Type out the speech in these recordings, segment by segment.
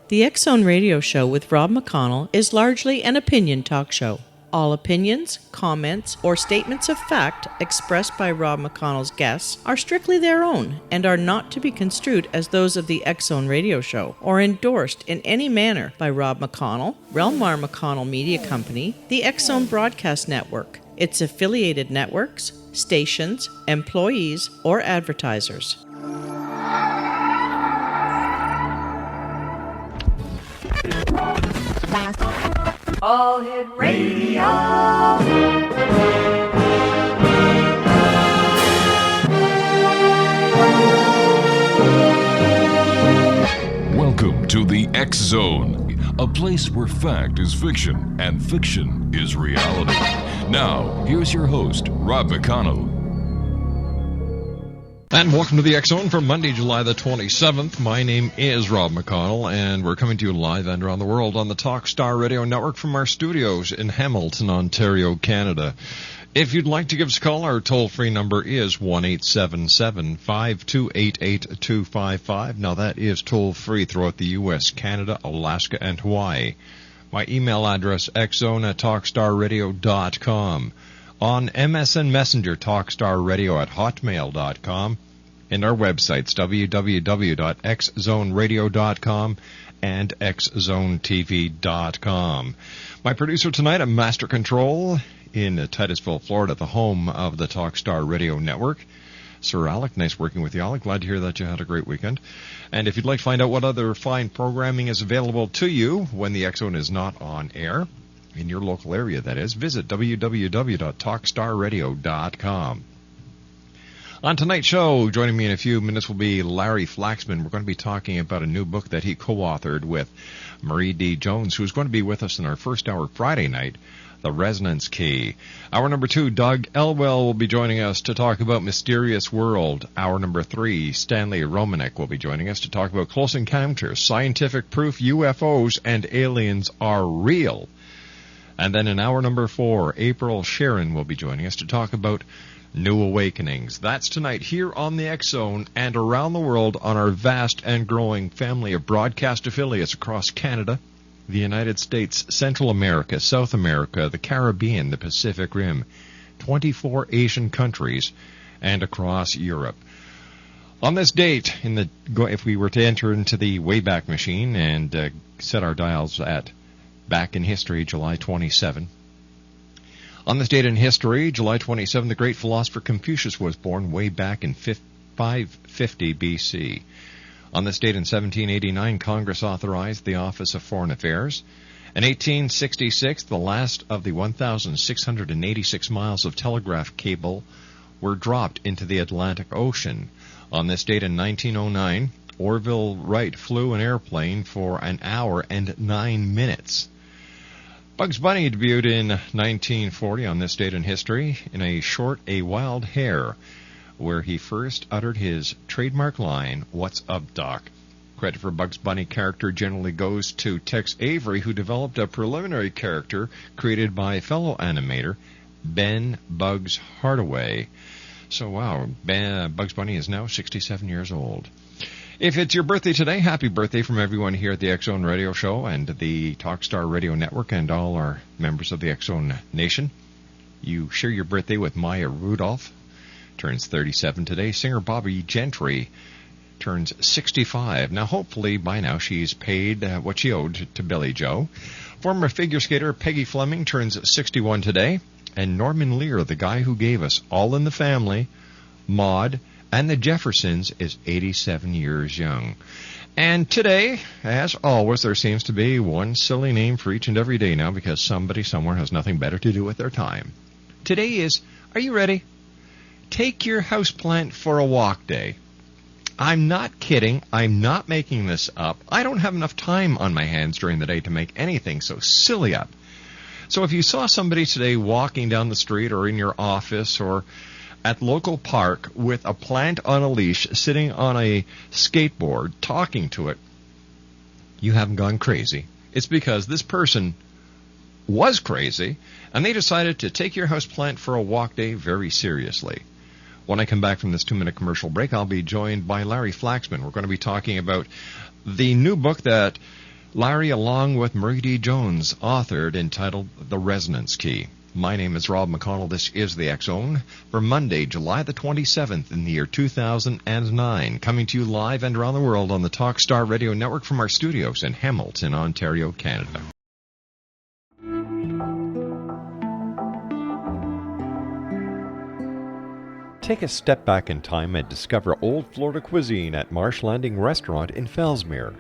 The X-Zone Radio Show with Rob McConnell is largely an opinion talk show. All opinions, comments, or statements of fact expressed by Rob McConnell's guests are strictly their own and are not to be construed as those of the X-Zone Radio Show or endorsed in any manner by Rob McConnell, Relmar McConnell Media Company, the X-Zone Broadcast Network, its affiliated networks, stations, employees, or advertisers. All Hit Radio. Welcome to the X-Zone, a place where fact is fiction and fiction is reality. Now, here's your host, Rob McConnell. And welcome to the X-Zone for Monday, July the 27th. My name is Rob McConnell, and we're coming to you live and around the world on the Talkstar Radio Network from our studios in Hamilton, Ontario, Canada. If you'd like to give us a call, our toll-free number is 1-877-528-8255. Now, that is toll-free throughout the U.S., Canada, Alaska, and Hawaii. My email address, xzone@talkstarradio.com. On MSN Messenger, talkstarradio@hotmail.com. And our websites, www.xzoneradio.com and xzonetv.com. My producer tonight at Master Control in Titusville, Florida, the home of the Talkstar Radio Network, Sir Alec. Nice working with you, Alec. Glad to hear that you had a great weekend. And if you'd like to find out what other fine programming is available to you when the X-Zone is not on air, in your local area, that is, visit www.talkstarradio.com. On tonight's show, joining me in a few minutes will be Larry Flaxman. We're going to be talking about a new book that he co-authored with Marie D. Jones, who's going to be with us in our first hour Friday night, The Resonance Key. Hour number 2, Doug Elwell will be joining us to talk about Mysterious World. Hour number 3, Stanley Romanek will be joining us to talk about Close Encounters, Scientific Proof UFOs and Aliens Are Real. And then in hour number 4, April Sharon will be joining us to talk about New Awakenings. That's tonight here on the X-Zone and around the world on our vast and growing family of broadcast affiliates across Canada, the United States, Central America, South America, the Caribbean, the Pacific Rim, 24 Asian countries, and across Europe. On this date, if we were to enter into the Wayback Machine and set our dials at back in history, July 27. On this date in history, July 27, the great philosopher Confucius was born way back in 550 BC. On this date in 1789, Congress authorized the Office of Foreign Affairs. In 1866, the last of the 1,686 miles of telegraph cable were dropped into the Atlantic Ocean. On this date in 1909, Orville Wright flew an airplane for an hour and 9 minutes. Bugs Bunny debuted in 1940 on this date in history in a short A Wild Hare, where he first uttered his trademark line, "What's up, Doc?" Credit for Bugs Bunny character generally goes to Tex Avery, who developed a preliminary character created by fellow animator Ben Bugs Hardaway. So, wow, Bugs Bunny is now 67 years old. If it's your birthday today, happy birthday from everyone here at the X-Zone Radio Show and the Talkstar Radio Network and all our members of the X-Zone Nation. You share your birthday with Maya Rudolph, turns 37 today. Singer Bobby Gentry turns 65. Now, hopefully, by now, she's paid what she owed to Billy Joe. Former figure skater Peggy Fleming turns 61 today. And Norman Lear, the guy who gave us All in the Family, Maude, and the Jeffersons, is 87 years young. And today, as always, there seems to be one silly name for each and every day now because somebody somewhere has nothing better to do with their time. Today is, are you ready? Take your houseplant for a walk day. I'm not kidding. I'm not making this up. I don't have enough time on my hands during the day to make anything so silly up. So if you saw somebody today walking down the street or in your office or at local park with a plant on a leash sitting on a skateboard talking to it, you haven't gone crazy. It's because this person was crazy and they decided to take your houseplant for a walk day very seriously. When I come back from this 2-minute commercial break, I'll be joined by Larry Flaxman. We're going to be talking about the new book that Larry, along with Marie D. Jones, authored entitled The Resonance Key. My name is Rob McConnell. This is the X-Zone for Monday, July the 27th in the year 2009. Coming to you live and around the world on the Talkstar Radio Network from our studios in Hamilton, Ontario, Canada. Take a step back in time and discover old Florida cuisine at Marsh Landing Restaurant in Fellsmere.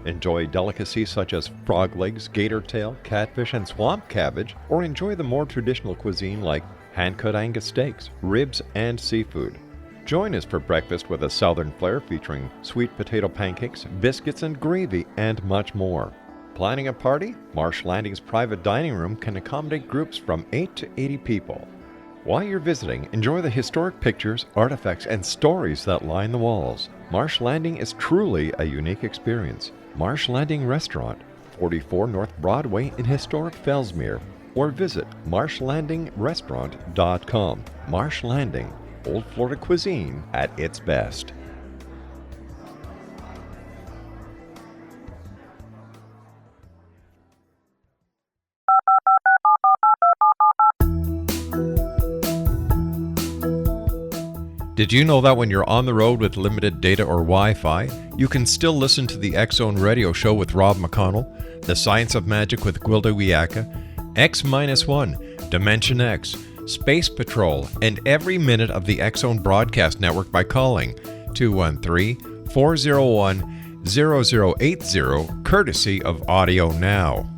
Enjoy delicacies such as frog legs, gator tail, catfish, and swamp cabbage, or enjoy the more traditional cuisine like hand-cut Angus steaks, ribs, and seafood. Join us for breakfast with a southern flair featuring sweet potato pancakes, biscuits and gravy, and much more. Planning a party? Marsh Landing's private dining room can accommodate groups from 8 to 80 people. While you're visiting, enjoy the historic pictures, artifacts, and stories that line the walls. Marsh Landing is truly a unique experience. Marsh Landing Restaurant, 44 North Broadway in historic Fellsmere, or visit marshlandingrestaurant.com. Marsh Landing, Old Florida cuisine at its best. Did you know that when you're on the road with limited data or Wi-Fi, you can still listen to the X-Zone radio show with Rob McConnell, The Science of Magic with Gwilda Wiyaka, X-1, Dimension X, Space Patrol, and every minute of the X-Zone broadcast network by calling 213-401-0080, courtesy of Audio Now.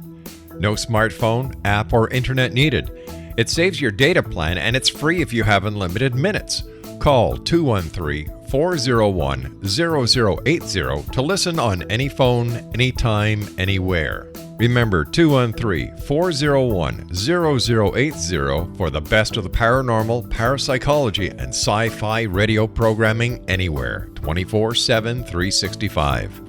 No smartphone, app, or internet needed. It saves your data plan and it's free if you have unlimited minutes. Call 213-401-0080 to listen on any phone, anytime, anywhere. Remember 213-401-0080 for the best of the paranormal, parapsychology, and sci-fi radio programming anywhere, 24/7, 365.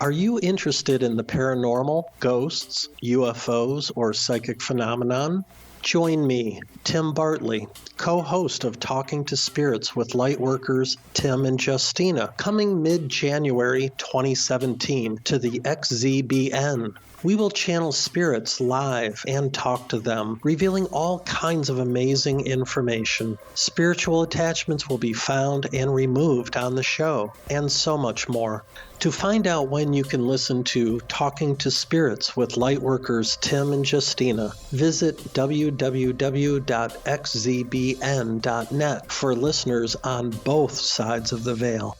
Are you interested in the paranormal, ghosts, UFOs, or psychic phenomenon? Join me, Tim Bartley, co-host of Talking to Spirits with Lightworkers Tim and Justina, coming mid-January 2017 to the XZBN. We will channel spirits live and talk to them, revealing all kinds of amazing information. Spiritual attachments will be found and removed on the show, and so much more. To find out when you can listen to Talking to Spirits with Lightworkers Tim and Justina, visit www.xzbn.net for listeners on both sides of the veil.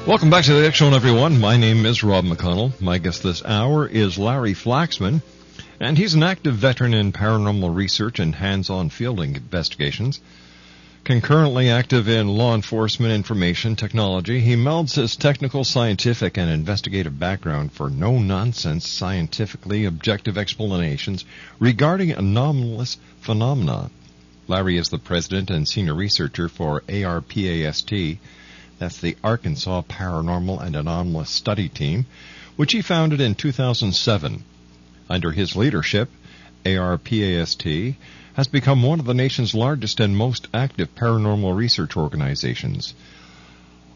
Welcome back to the X-Zone, everyone. My name is Rob McConnell. My guest this hour is Larry Flaxman, and he's an active veteran in paranormal research and hands-on field investigations. Concurrently active in law enforcement information technology, he melds his technical, scientific, and investigative background for no-nonsense, scientifically objective explanations regarding anomalous phenomena. Larry is the president and senior researcher for ARPAST, that's the Arkansas Paranormal and Anomalous Study Team, which he founded in 2007. Under his leadership, ARPAST has become one of the nation's largest and most active paranormal research organizations.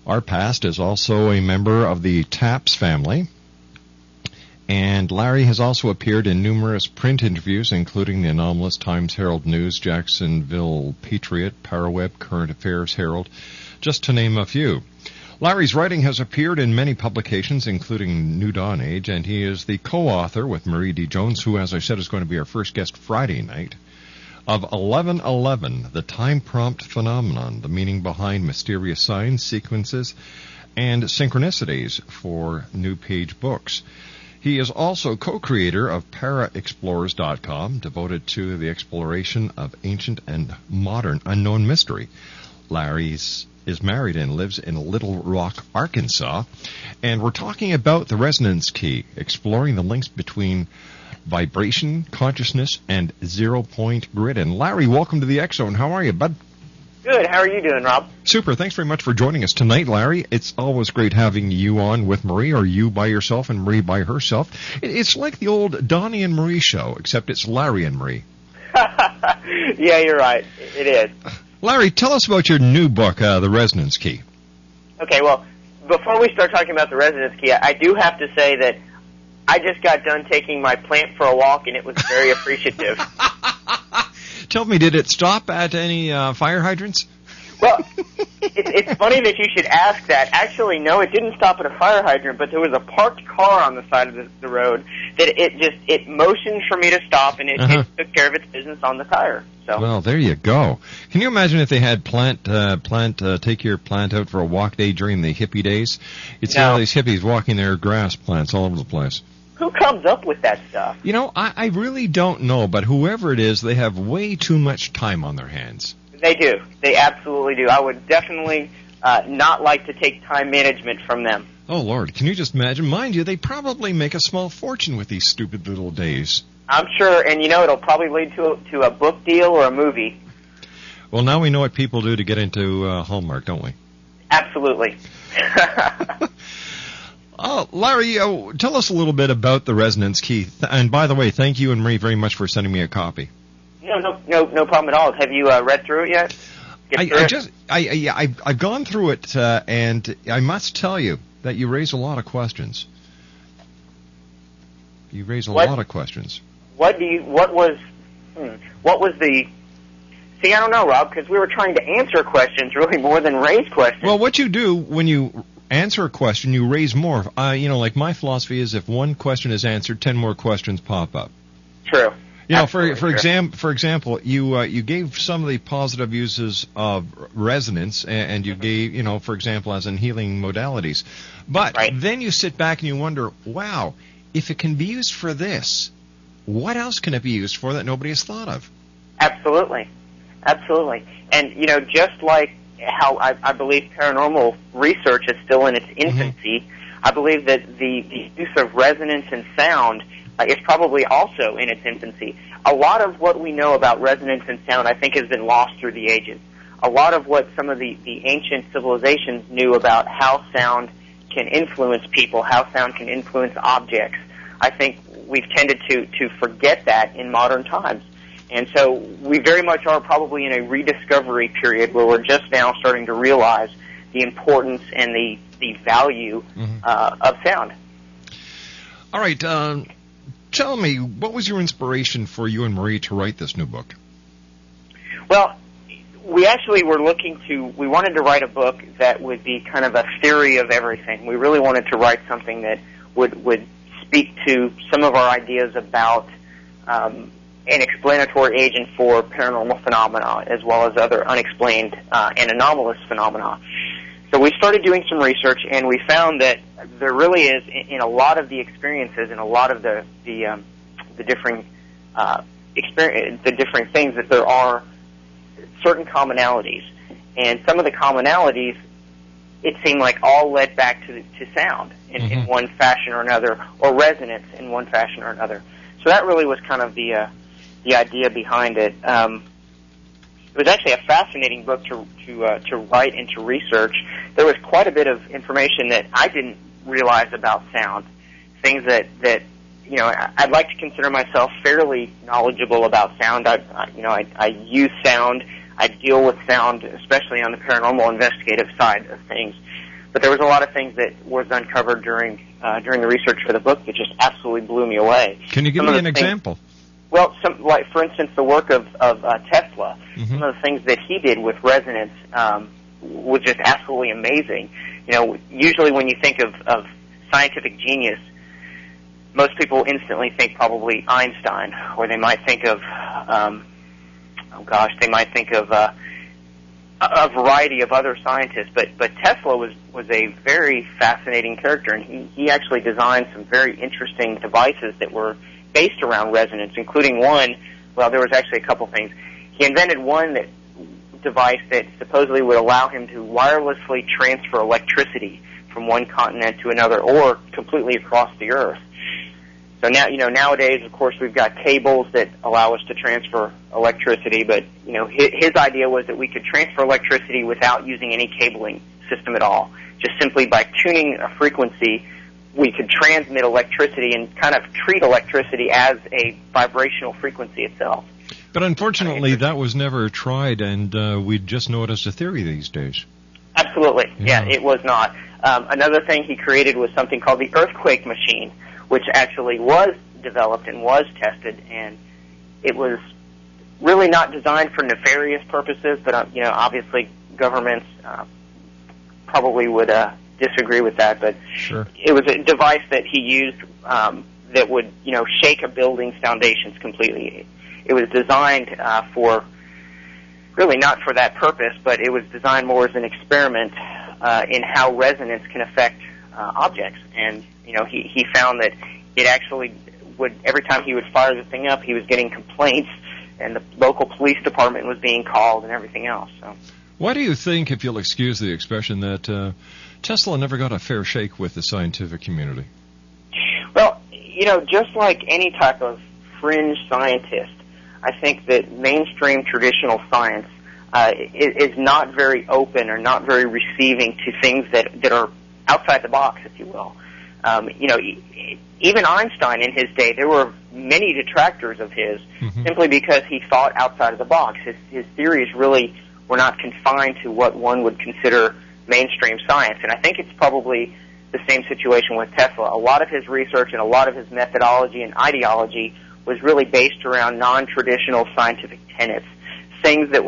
ARPAST is also a member of the TAPS family, and Larry has also appeared in numerous print interviews, including the Anomalous, Times Herald News, Jacksonville Patriot, Paraweb, Current Affairs Herald, just to name a few. Larry's writing has appeared in many publications, including New Dawn Age, and he is the co-author with Marie D. Jones, who, as I said, is going to be our first guest Friday night, of 1111, the Time Prompt Phenomenon, the meaning behind mysterious signs, sequences, and synchronicities for New Page Books. He is also co-creator of ParaExplorers.com, devoted to the exploration of ancient and modern unknown mystery. Larry is married and lives in Little Rock, Arkansas, and we're talking about the resonance key, exploring the links between vibration, consciousness, and zero-point grid. And Larry, welcome to the X-Zone. How are you, bud? Good. How are you doing, Rob? Super. Thanks very much for joining us tonight, Larry. It's always great having you on with Marie, or you by yourself and Marie by herself. It's like the old Donnie and Marie show, except it's Larry and Marie. Yeah, you're right. It is. Larry, tell us about your new book, The Resonance Key. Okay, well, before we start talking about the resonance key, I do have to say that I just got done taking my plant for a walk, and it was very appreciative. Tell me, did it stop at any fire hydrants? Well, it's funny that you should ask that. Actually, no, it didn't stop at a fire hydrant, but there was a parked car on the side of the road that it motioned for me to stop, and it took care of its business on the tire. So. Well, there you go. Can you imagine if they had take your plant out for a walk day during the hippie days? You'd see all these hippies walking their grass plants all over the place. Who comes up with that stuff? You know, I really don't know, but whoever it is, they have way too much time on their hands. They do. They absolutely do. I would definitely not like to take time management from them. Oh, Lord. Can you just imagine? Mind you, they probably make a small fortune with these stupid little days. I'm sure, and it'll probably lead to a book deal or a movie. Well, now we know what people do to get into Hallmark, don't we? Absolutely. Oh, Larry, tell us a little bit about the Resonance Key. And by the way, thank you and Marie very much for sending me a copy. No problem at all. Have you read through it yet? I've gone through it, and I must tell you that you raise a lot of questions. You raise a lot of questions. What was the? See, I don't know, Rob, because we were trying to answer questions really more than raise questions. Well, what you do when you answer a question, you raise more. Like my philosophy is, if one question is answered, 10 more questions pop up. True. For example, you gave some of the positive uses of resonance, and you gave, for example, as in healing modalities. But then you sit back and you wonder, wow, if it can be used for this, what else can it be used for that nobody has thought of? Absolutely. And, just like how I believe paranormal research is still in its infancy, I believe that the use of resonance and sound is probably also in its infancy. A lot of what we know about resonance and sound, I think, has been lost through the ages. A lot of what some of the ancient civilizations knew about how sound can influence people, how sound can influence objects, I think we've tended to forget that in modern times. And so we very much are probably in a rediscovery period where we're just now starting to realize the importance and the value of sound. All right. Tell me, what was your inspiration for you and Marie to write this new book? Well, we actually were we wanted to write a book that would be kind of a theory of everything. We really wanted to write something that would speak to some of our ideas about an explanatory agent for paranormal phenomena, as well as other unexplained and anomalous phenomena. So we started doing some research, and we found that there really is, in a lot of the experiences and a lot of the different the different things, that there are certain commonalities, and some of the commonalities, it seemed like, all led back to sound in one fashion or another, or resonance in one fashion or another. So that really was kind of the idea behind it. It was actually a fascinating book to write and to research. There was quite a bit of information that I didn't realize about sound, things that I'd like to consider myself fairly knowledgeable about sound. I use sound. I deal with sound, especially on the paranormal investigative side of things. But there was a lot of things that was uncovered during the research for the book that just absolutely blew me away. Can you give me an example? Well, for instance, the work of Tesla, some of the things that he did with resonance was just absolutely amazing. Usually when you think of scientific genius, most people instantly think probably Einstein, or they might think of, they might think of a variety of other scientists. But Tesla was a very fascinating character, and he actually designed some very interesting devices that were based around resonance, including one, well, there was actually a couple things. He invented one device that supposedly would allow him to wirelessly transfer electricity from one continent to another, or completely across the Earth. So now, nowadays, of course, we've got cables that allow us to transfer electricity, but, his idea was that we could transfer electricity without using any cabling system at all. Just simply by tuning a frequency, we could transmit electricity and kind of treat electricity as a vibrational frequency itself. But unfortunately, that was never tried, and we just know it as a theory these days. Absolutely. Yeah, it was not. Another thing he created was something called the earthquake machine, which actually was developed and was tested, and it was really not designed for nefarious purposes, but, obviously governments probably would disagree with that, but sure. It was a device that he used that would, shake a building's foundations completely. It was designed for, really not for that purpose, but it was designed more as an experiment in how resonance can affect objects. And, he found that it actually would, every time he would fire the thing up, he was getting complaints, and the local police department was being called and everything else. So, why do you think, if you'll excuse the expression, that Tesla never got a fair shake with the scientific community? Well, just like any type of fringe scientist, I think that mainstream traditional science is not very open or not very receiving to things that are outside the box, if you will. Even Einstein in his day, there were many detractors of his simply because he thought outside of the box. His theories really were not confined to what one would consider mainstream science. And I think it's probably the same situation with Tesla. A lot of his research and a lot of his methodology and ideology was really based around non-traditional scientific tenets, things that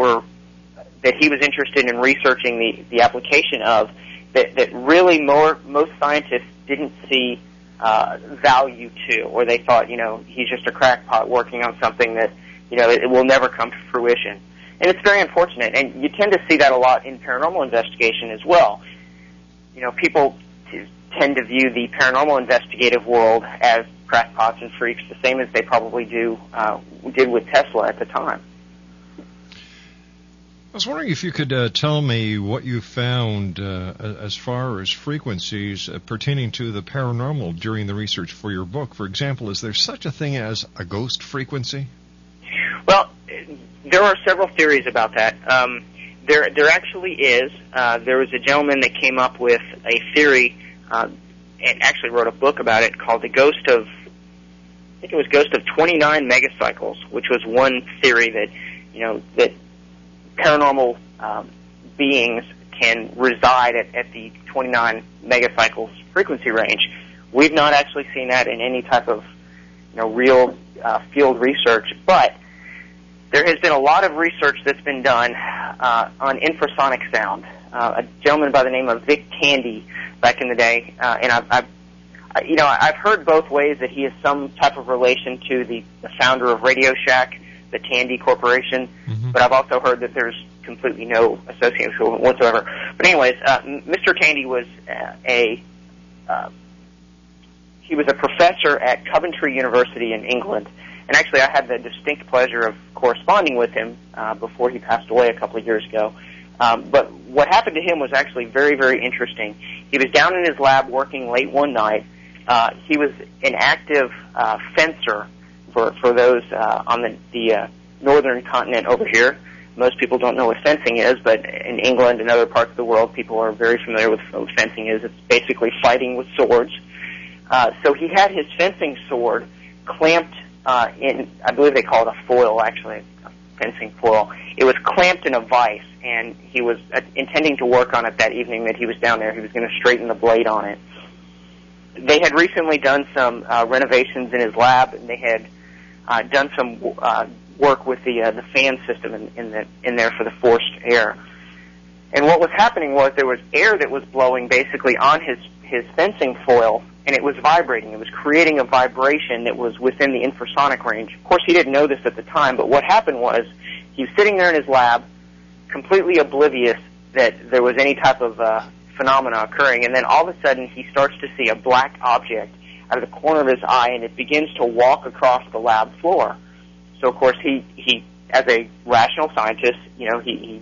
he was interested in researching the application of, that really most scientists didn't see value to, or they thought, he's just a crackpot working on something that, it will never come to fruition. And it's very unfortunate, and you tend to see that a lot in paranormal investigation as well. People tend to view the paranormal investigative world as crackpots and freaks, the same as they probably did with Tesla at the time. I was wondering if you could tell me what you found as far as frequencies pertaining to the paranormal during the research for your book. For example, is there such a thing as a ghost frequency? Well, there are several theories about that. There actually is. There was a gentleman that came up with a theory and actually wrote a book about it called the ghost of 29 megacycles, which was one theory that, that paranormal beings can reside at the 29 megacycles frequency range. We've not actually seen that in any type of real field research, but there has been a lot of research that's been done on infrasonic sound. A gentleman by the name of Vic Tandy back in the day, and I've heard both ways that he is some type of relation to the founder of Radio Shack, the Tandy Corporation, but I've also heard that there's completely no association whatsoever. But anyways, Mr. Tandy was he was a professor at Coventry University in England, and actually I had the distinct pleasure of corresponding with him before he passed away a couple of years ago. But what happened to him was actually very, very interesting. He was down in his lab working late one night. He was an active fencer for those on the northern continent over here. Most people don't know what fencing is, but in England and other parts of the world, people are very familiar with what fencing is. It's basically fighting with swords. So he had his fencing sword clamped in, I believe they call it a foil, actually, a fencing foil. It was clamped in a vise, and he was intending to work on it that evening that he was down there. He was going to straighten the blade on it. They had recently done some renovations in his lab, and they had done some work with the fan system in there for the forced air. And what was happening was there was air that was blowing basically on his fencing foil, and it was vibrating. It was creating a vibration that was within the infrasonic range. Of course, he didn't know this at the time, but what happened was he was sitting there in his lab, completely oblivious that there was any type of phenomena occurring, and then all of a sudden he starts to see a black object out of the corner of his eye, and it begins to walk across the lab floor. So, of course, he as a rational scientist, he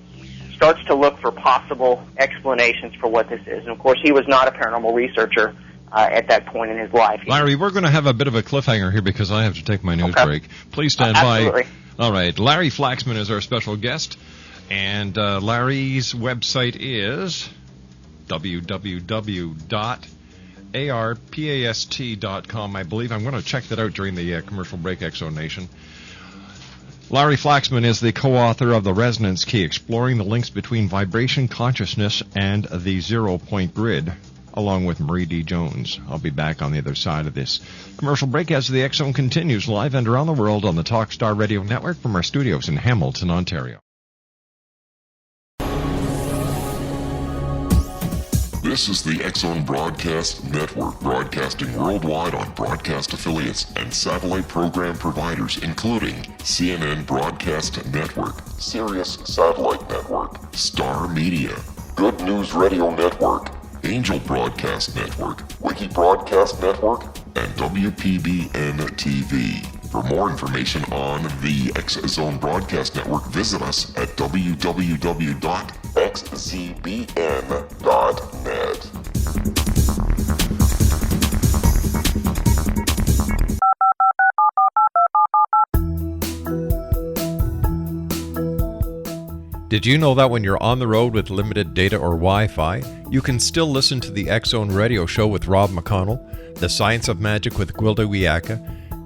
starts to look for possible explanations for what this is. And, of course, he was not a paranormal researcher at that point in his life. Larry, we're going to have a bit of a cliffhanger here because I have to take my news break. Please stand absolutely. by. All right, Larry Flaxman is our special guest, and Larry's website is www.arpast.com, I believe. I'm going to check that out during the commercial break, Exo Nation. Larry Flaxman is the co-author of The Resonance Key, exploring the links between vibration consciousness and the zero-point grid, along with Marie D. Jones. I'll be back on the other side of this commercial break as the X Zone continues live and around the world on the Talkstar Radio Network from our studios in Hamilton, Ontario. This is the X Zone Broadcast Network, broadcasting worldwide on broadcast affiliates and satellite program providers, including CNN Broadcast Network, Sirius Satellite Network, Star Media, Good News Radio Network, Angel Broadcast Network, Wiki Broadcast Network, and WPBN TV. For more information on the X Zone Broadcast Network, visit us at www.xzbn.net. Did you know that when you're on the road with limited data or Wi-Fi, you can still listen to the X Zone Radio Show with Rob McConnell, The Science of Magic with Gwilda Wiyaka,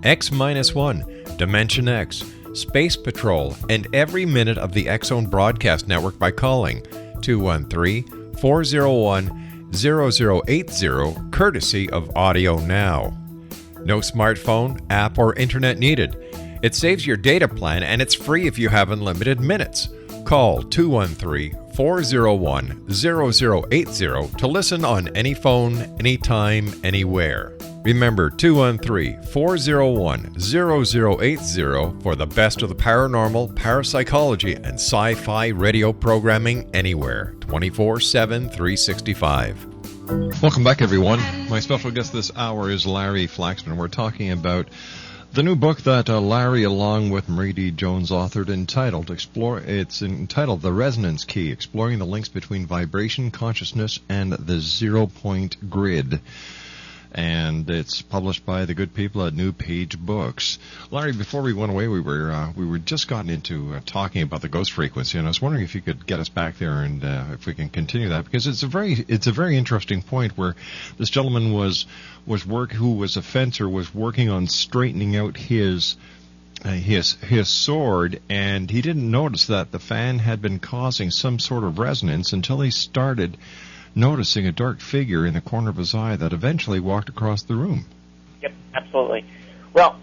X-1, Dimension X, Space Patrol, and every minute of the X Zone Broadcast Network by calling 213-401-0080, courtesy of Audio Now. No smartphone, app, or internet needed. It saves your data plan, and it's free if you have unlimited minutes. Call 213-401-0080 to listen on any phone, anytime, anywhere. Remember, 213-401-0080 for the best of the paranormal, parapsychology, and sci-fi radio programming anywhere, 24/7, 365. Welcome back, everyone. My special guest this hour is Larry Flaxman. We're talking about the new book that Larry, along with Marie D. Jones, authored, entitled The Resonance Key, exploring the links between vibration, consciousness, and the zero-point grid. And it's published by the good people at New Page Books. Larry, before we went away, we were just gotten into talking about the ghost frequency, and I was wondering if you could get us back there and if we can continue that, because it's a very interesting point where this gentleman who was a fencer, was working on straightening out his sword, and he didn't notice that the fan had been causing some sort of resonance until he started noticing a dark figure in the corner of his eye that eventually walked across the room. Yep, absolutely. Well,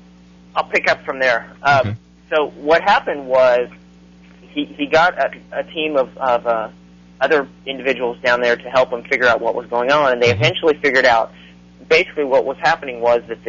I'll pick up from there. Okay. So what happened was he got a team of other individuals down there to help him figure out what was going on, and they eventually figured out basically what was happening was that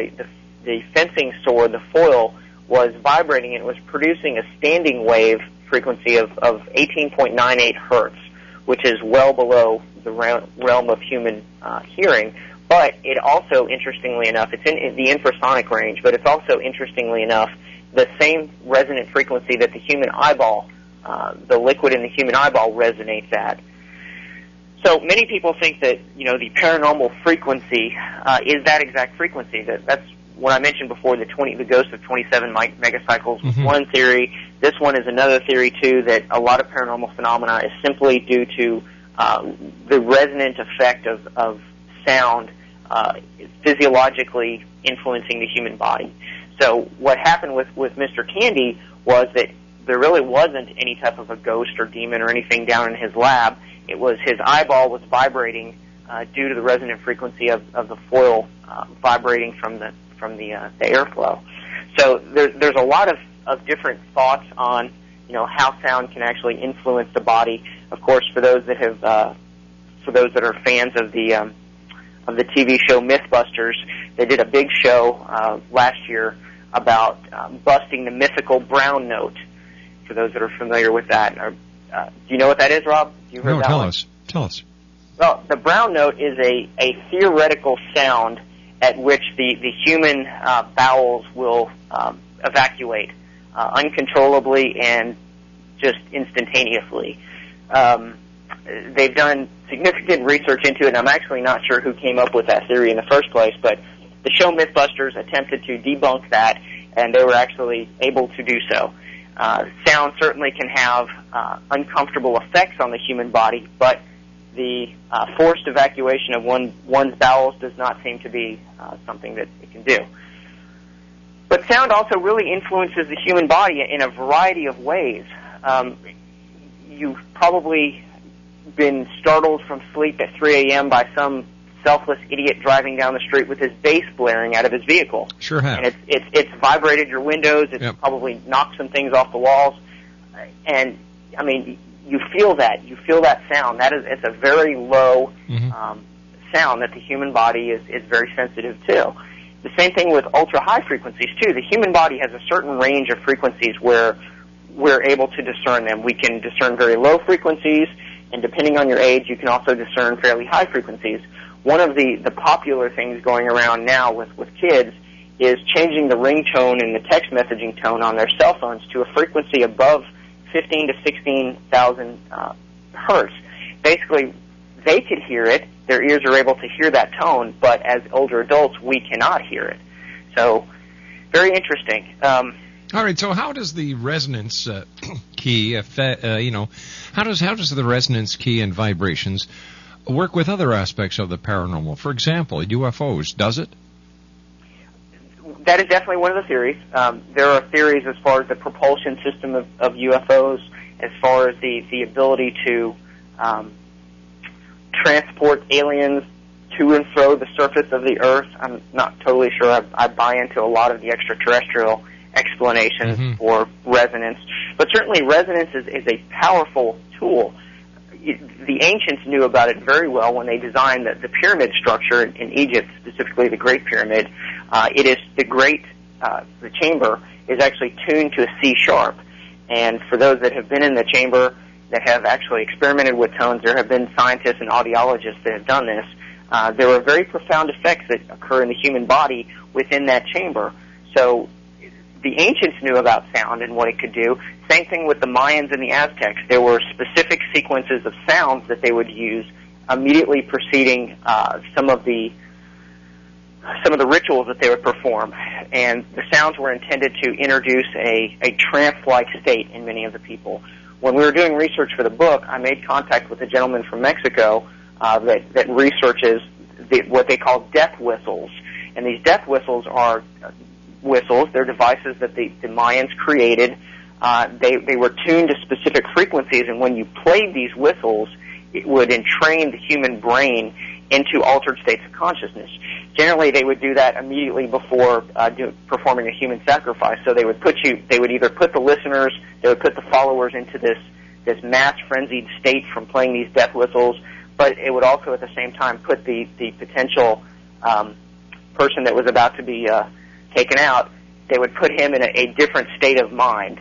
the fencing sword, the foil, was vibrating and it was producing a standing wave frequency of 18.98 hertz, which is well below the realm of human hearing. But it also, interestingly enough, it's in the infrasonic range, but it's also, interestingly enough, the same resonant frequency that the human eyeball, the liquid in the human eyeball, resonates at. So many people think that, the paranormal frequency is that exact frequency. That's what I mentioned before, the ghost of 27 megacycles was one theory. This one is another theory, too, that a lot of paranormal phenomena is simply due to the resonant effect of sound physiologically influencing the human body. So what happened with Mr. Tandy was that there really wasn't any type of a ghost or demon or anything down in his lab. It was his eyeball was vibrating due to the resonant frequency of the foil vibrating from the airflow. So there's a lot of different thoughts on how sound can actually influence the body. Of course, for those that are fans of the TV show MythBusters, they did a big show last year about busting the mythical brown note. For those that are familiar with that, do you know what that is, Rob? You heard that tell one? us. Tell us. Well, the brown note is a theoretical sound at which the human bowels will evacuate uncontrollably and just instantaneously. They've done significant research into it, and I'm actually not sure who came up with that theory in the first place, but the show Mythbusters attempted to debunk that, and they were actually able to do so. Sound certainly can have uncomfortable effects on the human body, but the forced evacuation of one's bowels does not seem to be something that it can do. But sound also really influences the human body in a variety of ways. You've probably been startled from sleep at 3 a.m. by some selfless idiot driving down the street with his bass blaring out of his vehicle. Sure have. And it's vibrated your windows. It's probably knocked some things off the walls. And, I mean, you feel that. You feel that sound. It's a very low sound that the human body is very sensitive to. The same thing with ultra-high frequencies, too. The human body has a certain range of frequencies where we're able to discern them. We can discern very low frequencies, and depending on your age, you can also discern fairly high frequencies. One of the popular things going around now with kids is changing the ringtone and the text messaging tone on their cell phones to a frequency above 15 to 16,000 hertz. Basically, they could hear it. Their ears are able to hear that tone, but as older adults, we cannot hear it. So, very interesting. All right. So, how does the resonance key affect? How does the resonance key and vibrations work with other aspects of the paranormal? For example, UFOs. Does it? That is definitely one of the theories. There are theories as far as the propulsion system of UFOs, as far as the ability to transport aliens to and fro the surface of the Earth. I'm not totally sure I buy into a lot of the extraterrestrial explanations for resonance, but certainly resonance is a powerful tool. The ancients knew about it very well when they designed the pyramid structure in Egypt, specifically the Great Pyramid. It is the chamber is actually tuned to a C sharp, and for those that have been in the chamber that have actually experimented with tones, there have been scientists and audiologists that have done this. There are very profound effects that occur in the human body within that chamber. So the ancients knew about sound and what it could do. Same thing with the Mayans and the Aztecs. There were specific sequences of sounds that they would use immediately preceding some of the rituals that they would perform. And the sounds were intended to introduce a trance-like state in many of the people. When we were doing research for the book, I made contact with a gentleman from Mexico that researches what they call death whistles. And these death whistles are whistles. They're devices that the Mayans created. They were tuned to specific frequencies, and when you played these whistles, it would entrain the human brain into altered states of consciousness. Generally, they would do that immediately before performing a human sacrifice. So they would either put the listeners, they would put the followers into this mass frenzied state from playing these death whistles, but it would also at the same time put the potential person that was about to be taken out, they would put him in a different state of mind.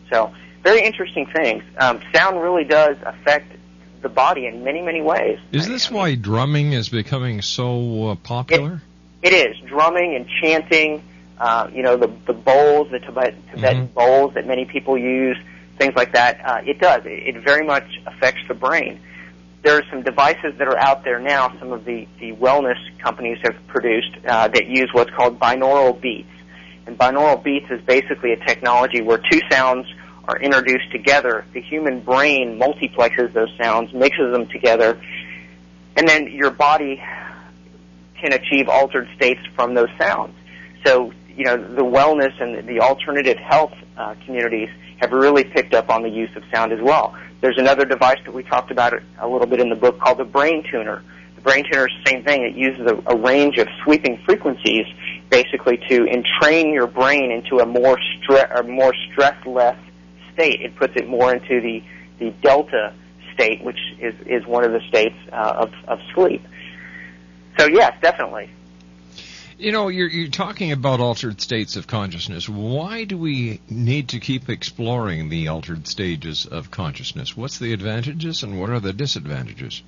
So, very interesting things. Sound really does affect the body in many, many ways. Is this why drumming is becoming so popular? It is. Drumming and chanting, the bowls, the Tibetan bowls that many people use, things like that. It does. It very much affects the brain. There are some devices that are out there now, some of the wellness companies have produced, that use what's called binaural beats. And binaural beats is basically a technology where two sounds are introduced together. The human brain multiplexes those sounds, mixes them together, and then your body can achieve altered states from those sounds. So, the wellness and the alternative health communities have really picked up on the use of sound as well. There's another device that we talked about a little bit in the book called the brain tuner. The brain tuner is the same thing. It uses a range of sweeping frequencies basically to entrain your brain into a more stress-less state. It puts it more into the delta state, which is one of the states of sleep. So, yes, definitely. You're talking about altered states of consciousness. Why do we need to keep exploring the altered stages of consciousness? What's the advantages and what are the disadvantages?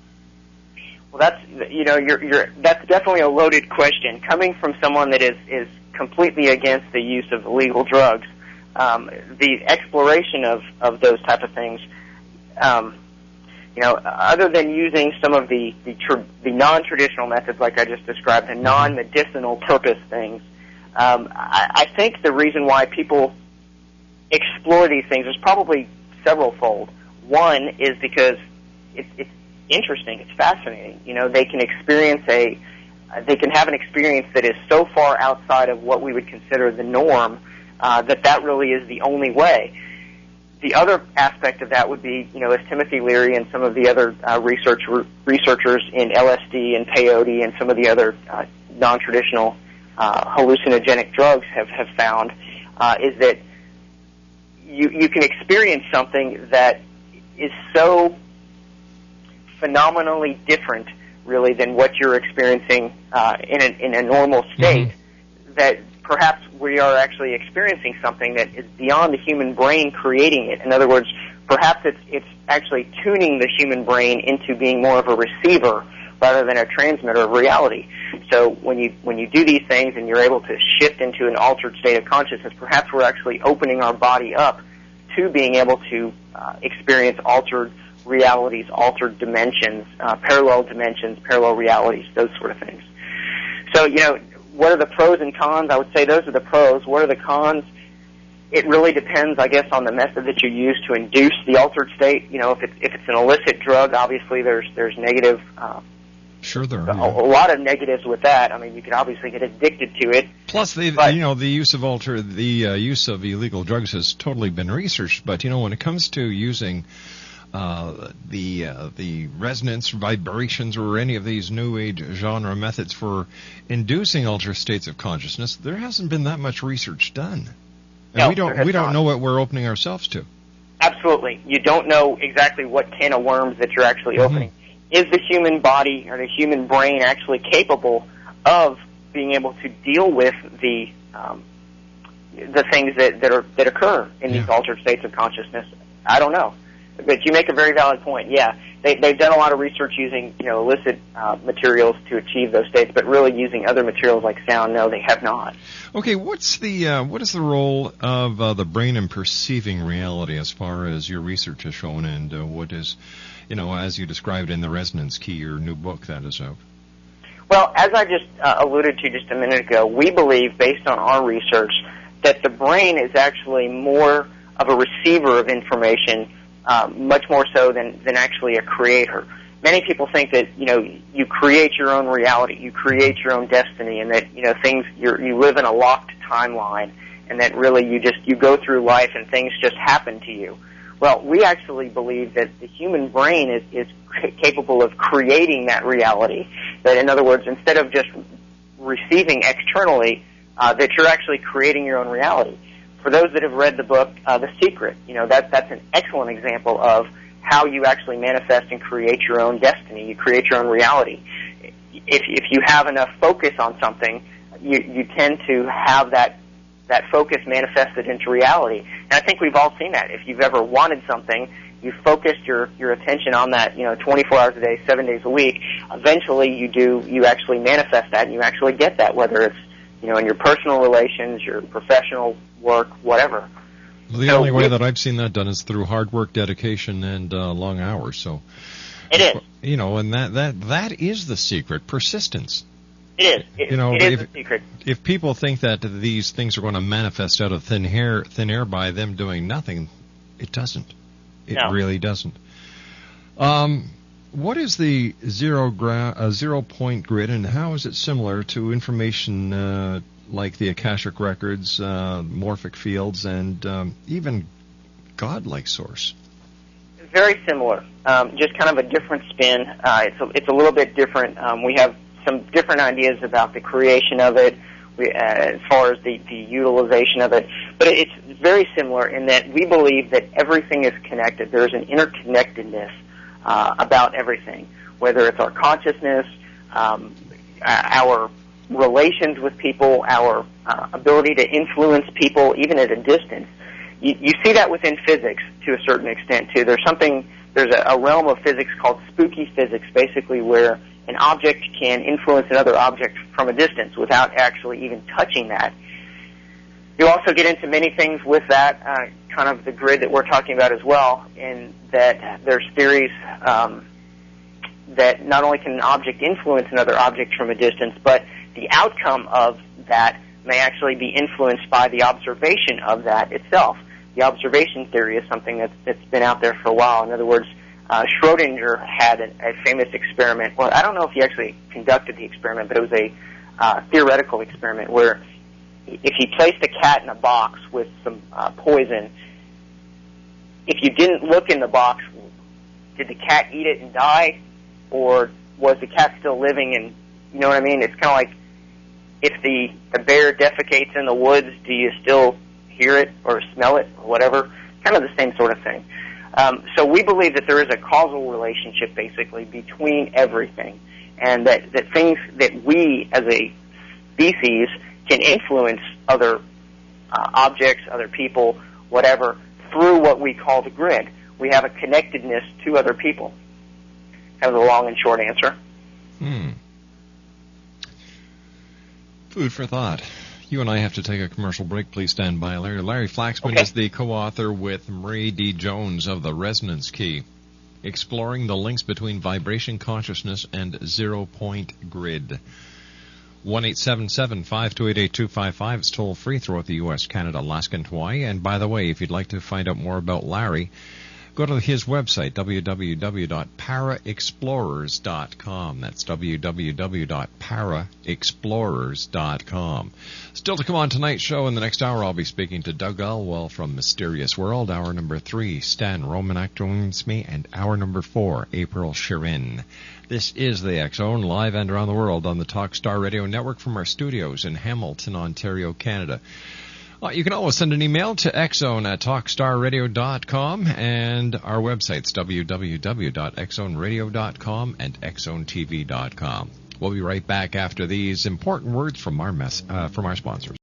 Well, that's definitely a loaded question. Coming from someone that is completely against the use of illegal drugs, the exploration of those type of things, other than using some of the non-traditional methods like I just described, the non-medicinal purpose things, I think the reason why people explore these things is probably several-fold. One is because it's interesting, it's fascinating. They can have an experience that is so far outside of what we would consider the norm that really is the only way. The other aspect of that would be, as Timothy Leary and some of the other researchers in LSD and peyote and some of the other non-traditional hallucinogenic drugs have found, is that you can experience something that is so phenomenally different, really, than what you're experiencing in a normal state, that perhaps we are actually experiencing something that is beyond the human brain creating it. In other words, perhaps it's actually tuning the human brain into being more of a receiver rather than a transmitter of reality. So when you do these things and you're able to shift into an altered state of consciousness, perhaps we're actually opening our body up to being able to experience altered realities, altered dimensions, parallel realities, those sort of things. So, what are the pros and cons? I would say those are the pros. What are the cons? It really depends, I guess, on the method that you use to induce the altered state. If it's an illicit drug, obviously there's negative. Sure, there are. A lot of negatives with that. I mean, you could obviously get addicted to it. Plus, the use of illegal drugs has totally been researched. But when it comes to using the resonance vibrations or any of these new age genre methods for inducing altered states of consciousness, there hasn't been that much research done. And we don't know what we're opening ourselves to. Absolutely. You don't know exactly what can of worms that you're actually opening. Is the human body or the human brain actually capable of being able to deal with the things that occur in these altered states of consciousness? I don't know. But you make a very valid point. Yeah, they've done a lot of research using illicit materials to achieve those states, but really using other materials like sound, no, they have not. Okay, what is the role of the brain in perceiving reality as far as your research has shown, and what is, as you described in the Resonance Key, your new book that is out? Well, as I just alluded to just a minute ago, we believe, based on our research, that the brain is actually more of a receiver of information, much more so than actually a creator. Many people think that you create your own reality, you create your own destiny, and that you live in a locked timeline, and that really you go through life and things just happen to you. Well, we actually believe that the human brain is capable of creating that reality. That, in other words, instead of just receiving externally, that you're actually creating your own reality. For those that have read the book, The Secret, that's an excellent example of how you actually manifest and create your own destiny. You create your own reality. If you have enough focus on something, you tend to have that focus manifested into reality. And I think we've all seen that. If you've ever wanted something, you focused your attention on that, 24 hours a day, 7 days a week. Eventually, you actually manifest that, and you actually get that, whether it's in your personal relations, your professional work, whatever. Well, the only way that I've seen that done is through hard work, dedication, and long hours. So it is. And that is the secret: persistence. It is. It is the secret. If people think that these things are going to manifest out of thin air by them doing nothing, it doesn't. It really doesn't. What is the zero-point grid, and how is it similar to information like the Akashic Records, morphic fields, and even God-like source? Very similar, just kind of a different spin. It's a little bit different. We have some different ideas about the creation of it, as far as the utilization of it. But it's very similar in that we believe that everything is connected. There's an interconnectedness about everything, whether it's our consciousness, our relations with people, our ability to influence people, even at a distance. You see that within physics to a certain extent, too. There's a realm of physics called spooky physics, basically, where an object can influence another object from a distance without actually even touching that. You also get into many things with that, kind of the grid that we're talking about as well, in that there's theories that not only can an object influence another object from a distance, but the outcome of that may actually be influenced by the observation of that itself. The observation theory is something that's been out there for a while. In other words, Schrodinger had a famous experiment. Well, I don't know if he actually conducted the experiment, but it was a theoretical experiment where if he placed a cat in a box with some poison, if you didn't look in the box, did the cat eat it and die, or was the cat still living? And you know what I mean? It's kind of like if the bear defecates in the woods, do you still hear it or smell it or whatever? Kind of the same sort of thing. So we believe that there is a causal relationship, basically, between everything, and that things that we as a species can influence other objects, other people, whatever, through what we call the grid. We have a connectedness to other people. That was a long and short answer. Food for thought. You and I have to take a commercial break. Please stand by. Larry Flaxman is the co-author with Marie D. Jones of The Resonance Key, exploring the links between vibration consciousness and zero-point grid. 1-877-528-8255 is toll-free throughout the U.S., Canada, Alaska, and Hawaii. And by the way, if you'd like to find out more about Larry, go to his website, www.paraexplorers.com. That's www.paraexplorers.com. Still to come on tonight's show, in the next hour, I'll be speaking to Doug Elwell from Mysterious World. Hour number 3, Stan Romanek joins me, and hour number 4, April Shirin. This is the X-Zone, live and around the world on the Talkstar Radio Network from our studios in Hamilton, Ontario, Canada. You can always send an email to xzone@talkstarradio.com, and our websites, www.xzoneradio.com and xzonetv.com. We'll be right back after these important words from our sponsors.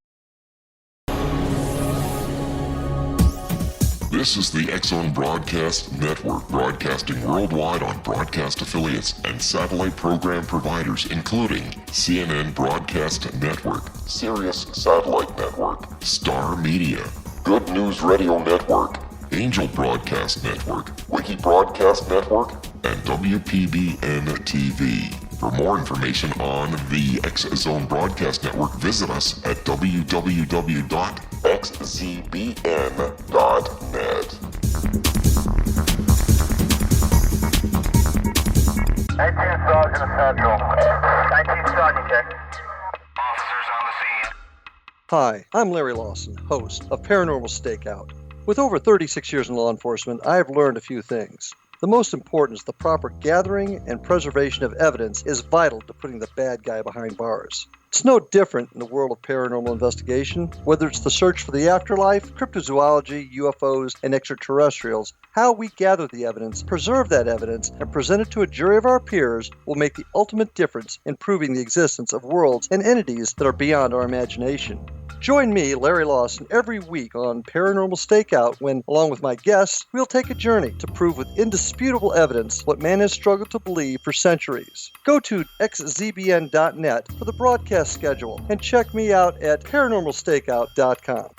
This is the X-Zone Broadcast Network, broadcasting worldwide on broadcast affiliates and satellite program providers, including CNN Broadcast Network, Sirius Satellite Network, Star Media, Good News Radio Network, Angel Broadcast Network, Wiki Broadcast Network, and WPBN TV. For more information on the X-Zone Broadcast Network, visit us at www.xzbn.net. 19 Sergeant Central. 19 Sergeant, check. Officers on the scene. Hi, I'm Larry Lawson, host of Paranormal Stakeout. With over 36 years in law enforcement, I have learned a few things. The most important is the proper gathering and preservation of evidence is vital to putting the bad guy behind bars. It's no different in the world of paranormal investigation. Whether it's the search for the afterlife, cryptozoology, UFOs, and extraterrestrials, how we gather the evidence, preserve that evidence, and present it to a jury of our peers will make the ultimate difference in proving the existence of worlds and entities that are beyond our imagination. Join me, Larry Lawson, every week on Paranormal Stakeout when, along with my guests, we'll take a journey to prove with indisputable evidence what man has struggled to believe for centuries. Go to xzbn.net for the broadcast schedule and check me out at paranormalstakeout.com.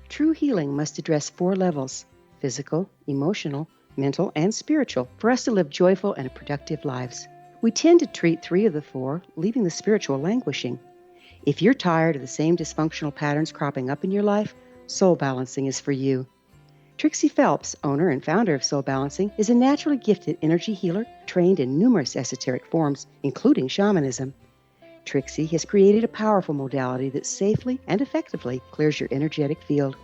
True healing must address 4 levels: physical, emotional, mental, and spiritual, for us to live joyful and productive lives. We tend to treat 3 of the 4, leaving the spiritual languishing. If you're tired of the same dysfunctional patterns cropping up in your life, Soul Balancing is for you. Trixie Phelps, owner and founder of Soul Balancing, is a naturally gifted energy healer trained in numerous esoteric forms, including shamanism. Trixie has created a powerful modality that safely and effectively clears your energetic field.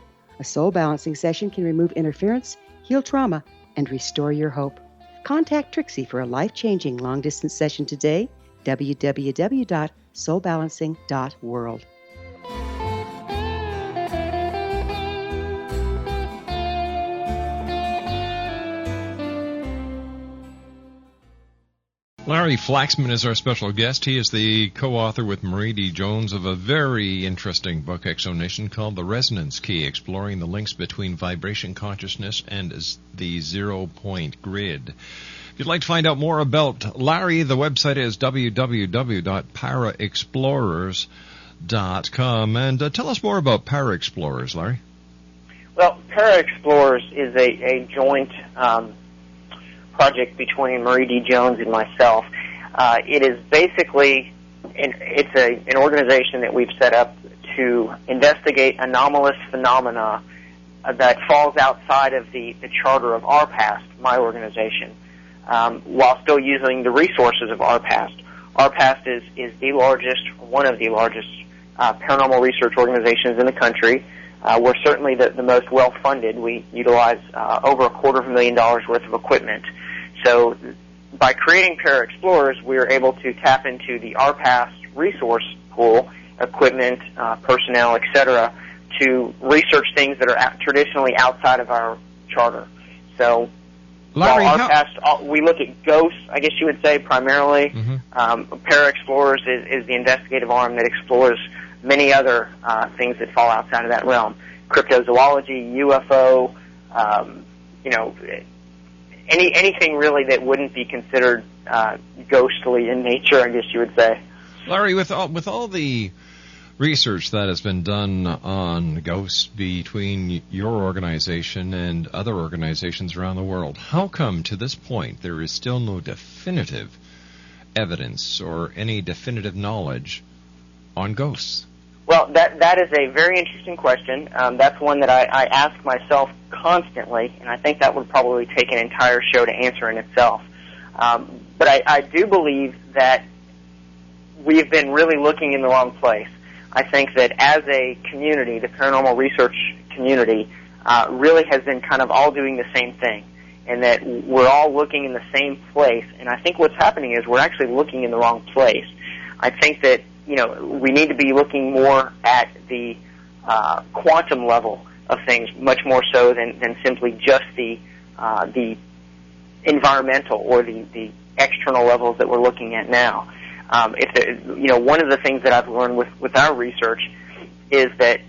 A soul balancing session can remove interference, heal trauma, and restore your hope. Contact Trixie for a life-changing long-distance session today. www.soulbalancing.world. Larry Flaxman is our special guest. He is the co-author with Marie D. Jones of a very interesting book, Exonation, called The Resonance Key, exploring the links between vibration consciousness and the zero-point grid. If you'd like to find out more about Larry, the website is www.paraexplorers.com. And tell us more about Para Explorers, Larry. Well, Para Explorers is a joint project between Marie D. Jones and myself. It is basically an organization that we've set up to investigate anomalous phenomena that falls outside of the charter of RPAST, my organization, while still using the resources of RPAST. RPAST is the largest, one of the largest paranormal research organizations in the country. We're certainly the most well-funded. We utilize over $250,000 worth of equipment. So by creating Para Explorers, we are able to tap into the RPAST resource pool, equipment, personnel, etc., to research things that are traditionally outside of our charter. So Larry, while RPAST, we look at ghosts, I guess you would say, primarily. Para Explorers is the investigative arm that explores many other things that fall outside of that realm. Cryptozoology, UFO, anything really that wouldn't be considered ghostly in nature, I guess you would say. Larry, with all the research that has been done on ghosts between your organization and other organizations around the world, how come to this point there is still no definitive evidence or any definitive knowledge on ghosts? Well, that is a very interesting question. That's one that I ask myself constantly, and I think that would probably take an entire show to answer in itself. But I do believe that we've been really looking in the wrong place. I think that as a community, the paranormal research community really has been kind of all doing the same thing, and that we're all looking in the same place. And I think what's happening is we're actually looking in the wrong place. I think that we need to be looking more at the quantum level of things, much more so than simply just the environmental or the external levels that we're looking at now. One of the things that I've learned with our research is that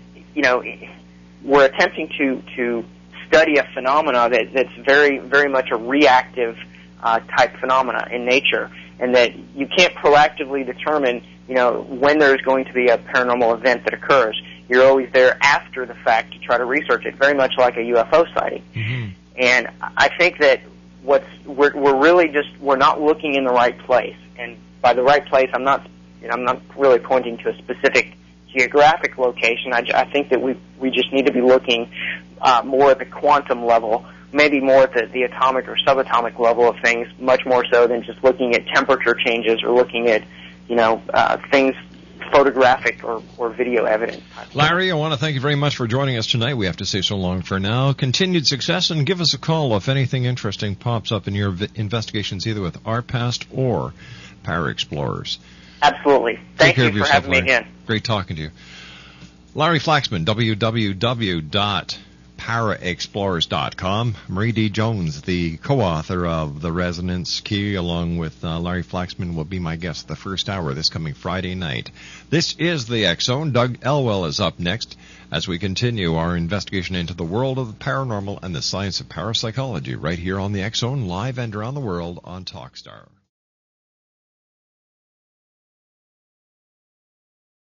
we're attempting to study a phenomena that's very, very much a reactive type phenomena in nature, and that you can't proactively determine when there's going to be a paranormal event that occurs. You're always there after the fact to try to research it, very much like a UFO sighting. Mm-hmm. And I think that we're not looking in the right place. And by the right place, I'm not really pointing to a specific geographic location. I think that we just need to be looking more at the quantum level, maybe more at the atomic or subatomic level of things, much more so than just looking at temperature changes or looking at things photographic or video evidence. Larry, I want to thank you very much for joining us tonight. We have to say so long for now. Continued success, and give us a call if anything interesting pops up in your investigations, either with RPAST or Para Explorers. Absolutely. Thank you for having me again. Great talking to you. Larry Flaxman, www.paraexplorers.com. Marie D. Jones, the co-author of The Resonance Key, along with Larry Flaxman, will be my guest the first hour this coming Friday night. This is the X Zone. Doug Elwell is up next as we continue our investigation into the world of the paranormal and the science of parapsychology right here on the X Zone, live and around the world on Talkstar.